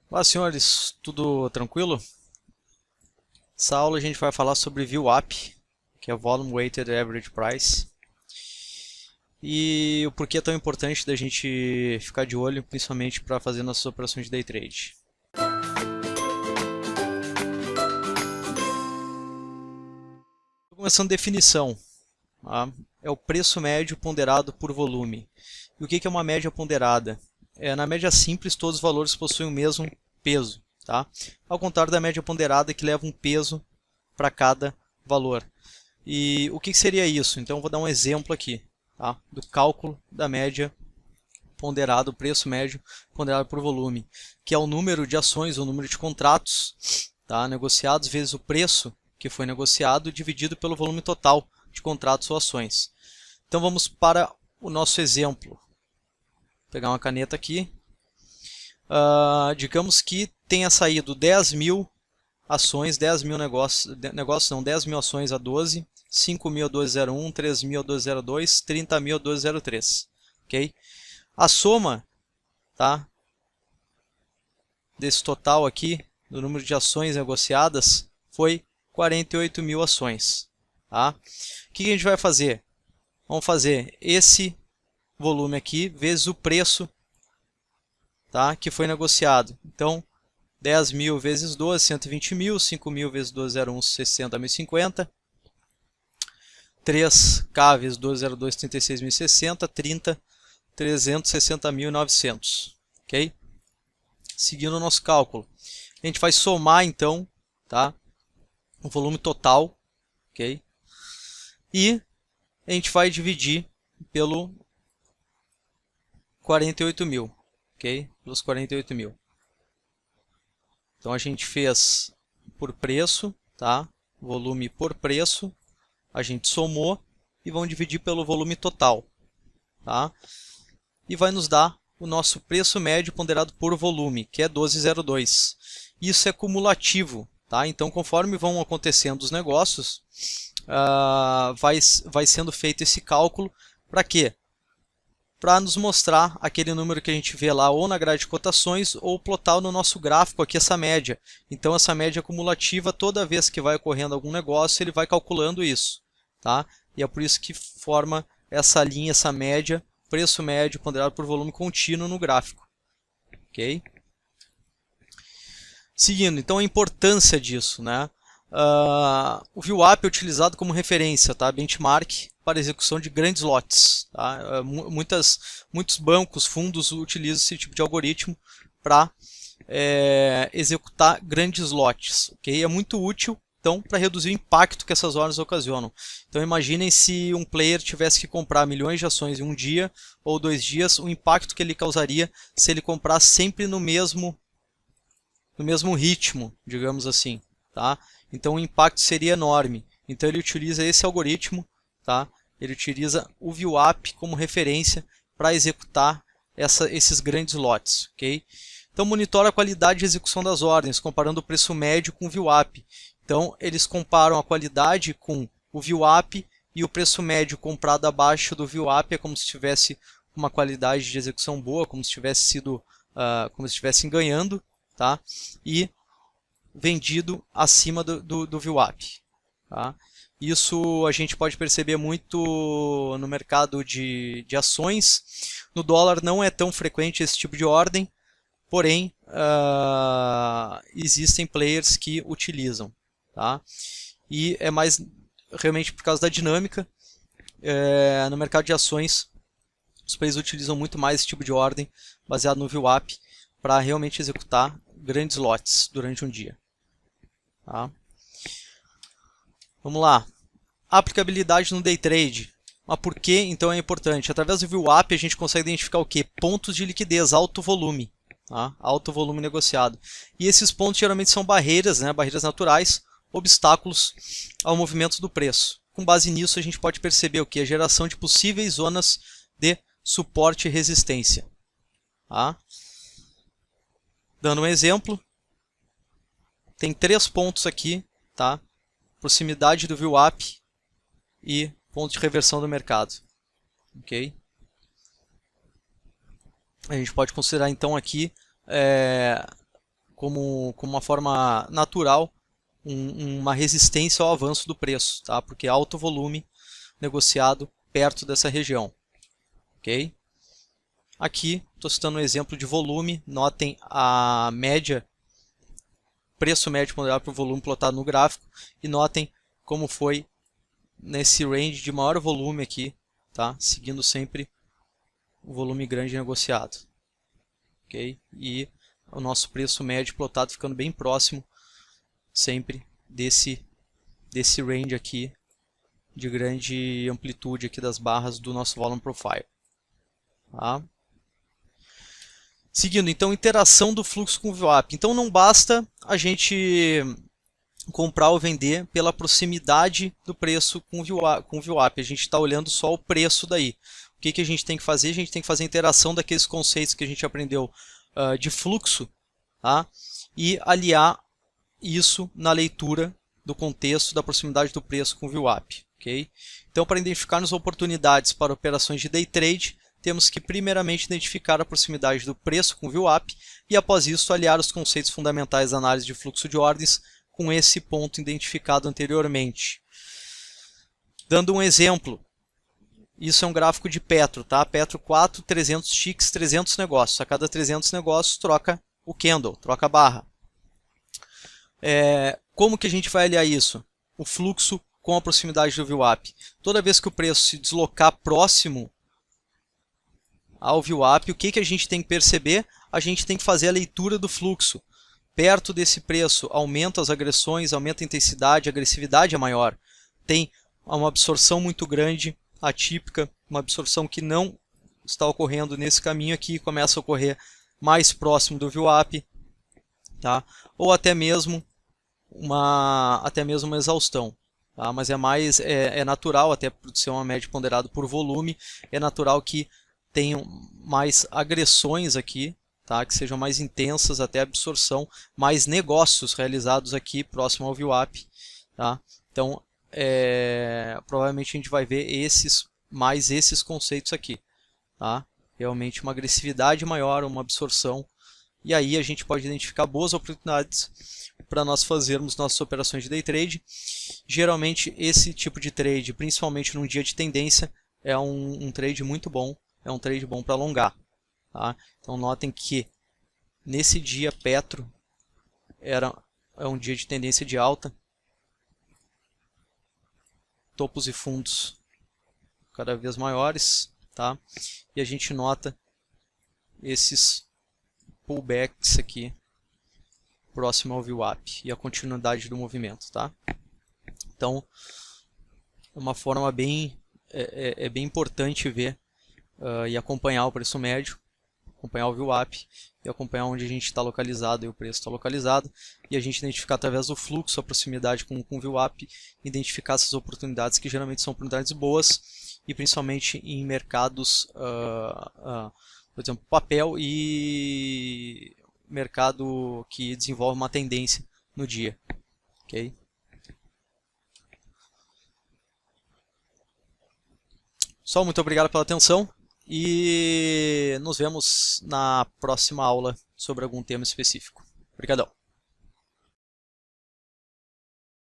Olá, senhores, tudo tranquilo? Nessa aula a gente vai falar sobre VWAP, que é Volume Weighted Average Price, e o porquê é tão importante da gente ficar de olho, principalmente para fazer nossas operações de day trade. Começando a definição, tá? É o preço médio ponderado por volume. E o que é uma média ponderada? Na média simples, todos os valores possuem o mesmo peso, tá? Ao contrário da média ponderada, que leva um peso para cada valor. E o que seria isso? Então, eu vou dar um exemplo aqui, tá? Do cálculo da média ponderada, o preço médio ponderado por volume, que é o número de ações, o número de contratos, tá? Negociados vezes o preço que foi negociado, dividido pelo volume total de contratos ou ações. Então, vamos para o nosso exemplo. Vou pegar uma caneta aqui. Digamos que tenha saído 10.000 ações, 10.000 negócios não, 10.000 ações a 12, 5.000 a 12,01, 3.000 a 12,02, 30.000 a 12,03. Ok? A soma, tá, desse total aqui, do número de ações negociadas, foi 48.000 ações. Tá? O que a gente vai fazer? Vamos fazer esse volume aqui vezes o preço, tá, que foi negociado. Então, 10.000 vezes 12, 120.000, 5.000 vezes 12,01, 60.050, 3K vezes 12,02, 36.060, 30, 360.900. Ok? Seguindo o nosso cálculo, a gente vai somar então, tá, o volume total, ok? E a gente vai dividir pelo 48.000, ok? Pelos 48.000. Então a gente fez por preço, tá? Volume por preço, a gente somou e vamos dividir pelo volume total, tá? E vai nos dar o nosso preço médio ponderado por volume, que é 12,02. Isso é cumulativo, tá? Então, conforme vão acontecendo os negócios, vai sendo feito esse cálculo para quê? Para nos mostrar aquele número que a gente vê lá ou na grade de cotações ou plotar no nosso gráfico aqui essa média. Então, essa média acumulativa, toda vez que vai ocorrendo algum negócio, ele vai calculando isso, tá? E é por isso que forma essa linha, essa média, preço médio ponderado por volume contínuo no gráfico. Ok? Seguindo, então a importância disso, né? O VWAP é utilizado como referência, tá? Benchmark para execução de grandes lotes. Tá? Muitos bancos, fundos utilizam esse tipo de algoritmo para executar grandes lotes. Okay? É muito útil então, para reduzir o impacto que essas ordens ocasionam. Então, imaginem se um player tivesse que comprar milhões de ações em um dia ou 2 dias, o impacto que ele causaria se ele comprar sempre no mesmo ritmo, digamos assim. Tá? Então, o impacto seria enorme. Então, ele utiliza esse algoritmo, tá? Ele utiliza o VWAP como referência para executar esses grandes lotes. Okay? Então, monitora a qualidade de execução das ordens, comparando o preço médio com o VWAP. Então, eles comparam a qualidade com o VWAP e o preço médio comprado abaixo do VWAP é como se tivesse uma qualidade de execução boa, como se estivessem ganhando, tá? E vendido acima do VWAP. Tá? Isso a gente pode perceber muito no mercado de ações. No dólar não é tão frequente esse tipo de ordem, porém existem players que utilizam. Tá? E é mais realmente por causa da dinâmica. No mercado de ações, os players utilizam muito mais esse tipo de ordem, baseado no VWAP, para realmente executar grandes lotes durante um dia. Tá? Vamos lá. Aplicabilidade no day trade. Mas por que então é importante? Através do VWAP a gente consegue identificar o quê? Pontos de liquidez, alto volume. Tá? Alto volume negociado. E esses pontos geralmente são barreiras, né? Barreiras naturais, obstáculos ao movimento do preço. Com base nisso a gente pode perceber o que? A geração de possíveis zonas de suporte e resistência. Tá? Dando um exemplo, tem 3 pontos aqui, tá? Proximidade do VWAP e ponto de reversão do mercado. Ok? A gente pode considerar então aqui como uma forma natural uma resistência ao avanço do preço, tá? Porque é alto volume negociado perto dessa região. Ok? Aqui estou citando um exemplo de volume, notem a média, preço médio ponderado por volume plotado no gráfico, e notem como foi nesse range de maior volume aqui, tá? Seguindo sempre o volume grande negociado. Ok? E o nosso preço médio plotado ficando bem próximo sempre desse range aqui de grande amplitude aqui das barras do nosso volume profile. Tá? Seguindo, então, interação do fluxo com o VWAP. Então não basta a gente comprar ou vender pela proximidade do preço com o VWAP. A gente está olhando só o preço daí. O que a gente tem que fazer? A gente tem que fazer a interação daqueles conceitos que a gente aprendeu de fluxo, tá? E aliar isso na leitura do contexto da proximidade do preço com o VWAP. Okay? Então, para identificarmos oportunidades para operações de day trade, temos que primeiramente identificar a proximidade do preço com o VWAP e, após isso, aliar os conceitos fundamentais da análise de fluxo de ordens com esse ponto identificado anteriormente. Dando um exemplo, isso é um gráfico de Petro, tá? Petro 4, 300 ticks, 300 negócios. A cada 300 negócios troca o candle, troca a barra. Como que a gente vai aliar isso? O fluxo com a proximidade do VWAP. Toda vez que o preço se deslocar próximo ao VWAP, o que a gente tem que perceber? A gente tem que fazer a leitura do fluxo. Perto desse preço, aumenta as agressões, aumenta a intensidade, a agressividade é maior. Tem uma absorção muito grande, atípica, uma absorção que não está ocorrendo nesse caminho aqui, começa a ocorrer mais próximo do VWAP, tá? Ou até mesmo uma exaustão. Tá? Mas é natural, até por ser uma média ponderada por volume, é natural que tenham mais agressões aqui, tá? Que sejam mais intensas, até absorção, mais negócios realizados aqui próximo ao VWAP. Tá? Então, provavelmente a gente vai ver mais esses conceitos aqui. Tá? Realmente uma agressividade maior, uma absorção, e aí a gente pode identificar boas oportunidades para nós fazermos nossas operações de day trade. Geralmente esse tipo de trade, principalmente num dia de tendência, é um trade muito bom, é um trade bom para alongar. Tá? Então notem que nesse dia Petro é um dia de tendência de alta, topos e fundos cada vez maiores, tá? E a gente nota esses pullbacks aqui próximo ao VWAP e a continuidade do movimento, tá? Então, é uma forma bem importante ver e acompanhar o preço médio, acompanhar o VWAP e acompanhar onde a gente está localizado e o preço está localizado, e a gente identificar através do fluxo a proximidade com o VWAP, identificar essas oportunidades que geralmente são oportunidades boas, e principalmente em mercados, por exemplo, papel e mercado que desenvolve uma tendência no dia. Okay? Pessoal, muito obrigado pela atenção e nos vemos na próxima aula sobre algum tema específico. Obrigadão.